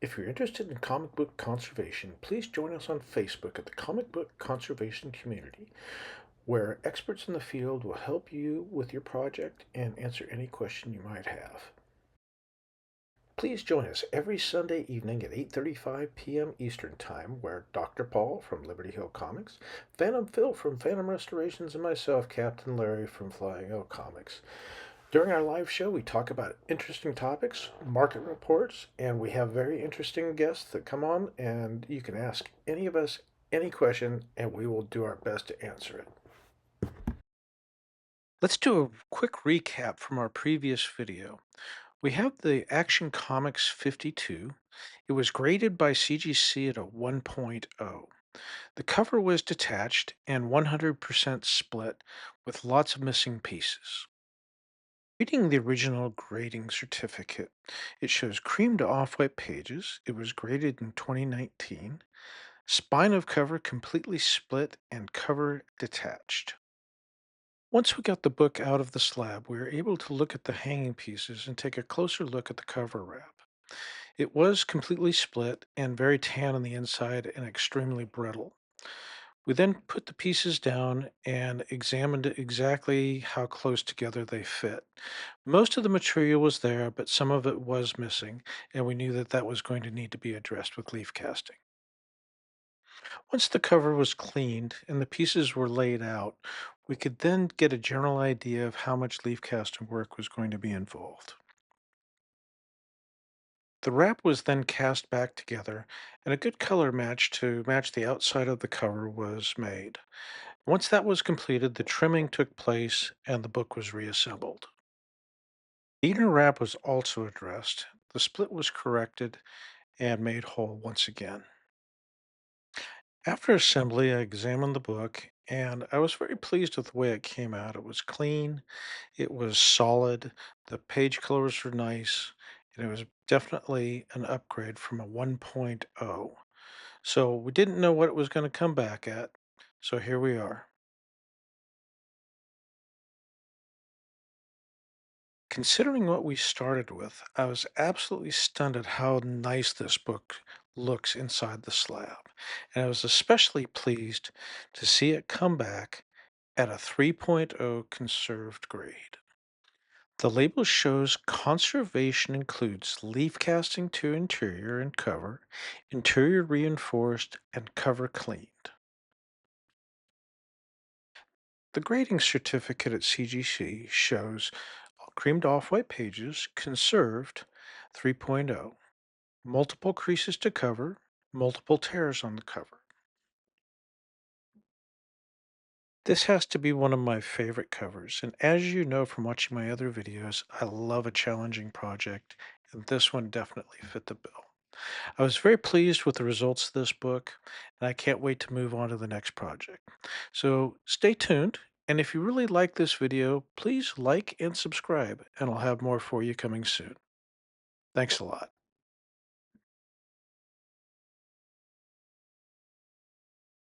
If you're interested in comic book conservation, please join us on Facebook at the Comic Book Conservation Community, where experts in the field will help you with your project and answer any question you might have. Please join us every Sunday evening at 8:35 p.m. Eastern Time, where Dr. Paul from Liberty Hill Comics, Phantom Phil from Phantom Restorations, and myself, Captain Larry from Flying L Comics. During our live show, we talk about interesting topics, market reports, and we have very interesting guests that come on, and you can ask any of us any question, and we will do our best to answer it. Let's do a quick recap from our previous video. We have the Action Comics 52. It was graded by CGC at a 1.0. The cover was detached and 100% split with lots of missing pieces. Reading the original grading certificate, it shows cream to off-white pages. It was graded in 2019. Spine of cover completely split and cover detached. Once we got the book out of the slab, we were able to look at the hanging pieces and take a closer look at the cover wrap. It was completely split and very tan on the inside and extremely brittle. We then put the pieces down and examined exactly how close together they fit. Most of the material was there, but some of it was missing, and we knew that that was going to need to be addressed with leaf casting. Once the cover was cleaned and the pieces were laid out, we could then get a general idea of how much leaf casting work was going to be involved. The wrap was then cast back together, and a good color match to match the outside of the cover was made. Once that was completed, the trimming took place and the book was reassembled. The inner wrap was also addressed. The split was corrected and made whole once again. After assembly, I examined the book and I was very pleased with the way it came out. It was clean, it was solid, the page colors were nice, and it was definitely an upgrade from a 1.0. So we didn't know what it was going to come back at. So here we are. Considering what we started with, I was absolutely stunned at how nice this book looks inside the slab. And I was especially pleased to see it come back at a 3.0 conserved grade. The label shows conservation includes leaf casting to interior and cover, interior reinforced, and cover cleaned. The grading certificate at CGC shows creamed off white pages, conserved 3.0, multiple creases to cover, multiple tears on the cover. This has to be one of my favorite covers, and as you know from watching my other videos, I love a challenging project, and this one definitely fit the bill. I was very pleased with the results of this book, and I can't wait to move on to the next project. So stay tuned, and if you really like this video, please like and subscribe, and I'll have more for you coming soon. Thanks a lot.